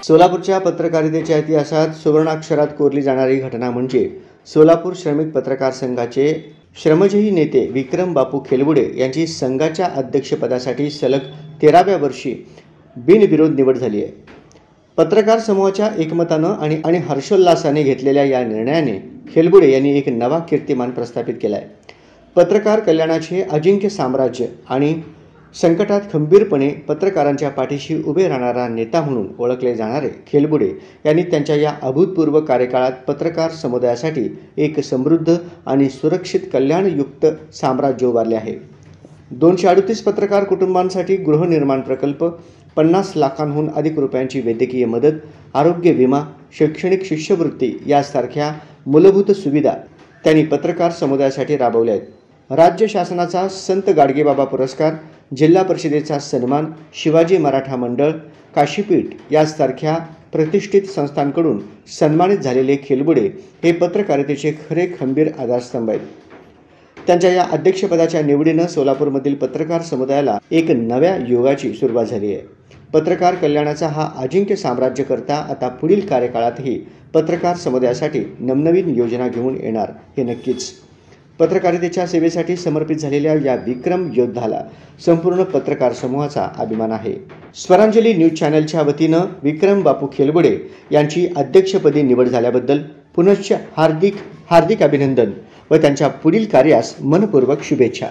सोलापूरच्या पत्रकारितेच्या इतिहासात सुवर्णाक्षरात कोरली जाणारी घटना म्हणजे सोलापूर श्रमिक पत्रकार संघाचे श्रमजीवी नेते विक्रम बापू खेलबुडे यांची संघाच्या अध्यक्षपदासाठी सलग 13व्या वर्षी बिनविरोध निवड झाली आहे। पत्रकार समूहाच्या एकमतानं आणि हर्षोल्लासाने घेतलेल्या या निर्णयाने खेलबुडे यांनी एक नवा कीर्तिमान प्रस्थापित केला आहे। पत्रकार कल्याणाचे अजिंक्य साम्राज्य आणि संकटात खंबीरपणे पत्रकारांच्या पाठीशी उभे राहणारा नेता म्हणून ओळखले जाणारे खेलबुडे यांनी त्यांच्या या अभूतपूर्व कार्यकाळात पत्रकार समुदायासाठी एक समृद्ध आणि सुरक्षित कल्याणयुक्त साम्राज्य उभारले आहे। 238 पत्रकार कुटुंबांसाठी गृहनिर्माण प्रकल्प, 50 लाखांहून अधिक रुपयांची वैद्यकीय मदत, आरोग्य विमा, शैक्षणिक शिष्यवृत्ती यासारख्या मूलभूत सुविधा त्यांनी पत्रकार समुदायासाठी राबवल्या आहेत। राज्य शासनाचा संत गाडगेबाबा पुरस्कार, जिल्हा परिषदेचा सन्मान, शिवाजी मराठा मंडळ, काशीपीठ यासारख्या प्रतिष्ठित संस्थांकडून सन्मानित झालेले खेलबुडे हे पत्रकारितेचे खरे खंबीर आधारस्तंभ आहेत। त्यांच्या या अध्यक्षपदाच्या निवडीनं सोलापूरमधील पत्रकार समुदायाला एक नव्या युगाची सुरुवात झाली आहे। पत्रकार कल्याणाचा हा अजिंक्य साम्राज्यकर्ता आता पुढील कार्यकाळातही पत्रकार समुदायासाठी नवनवीन योजना घेऊन येणार हे नक्कीच। पत्रकारितेच्या सेवेसाठी समर्पित झालेल्या या विक्रम योद्धाला संपूर्ण पत्रकार समूहाचा अभिमान आहे। स्वरांजली न्यूज चॅनलच्या वतीनं विक्रम बापू खेलबुडे यांची अध्यक्षपदी निवड झाल्याबद्दल पुनश्च हार्दिक अभिनंदन व त्यांच्या पुढील कार्यास मनपूर्वक शुभेच्छा।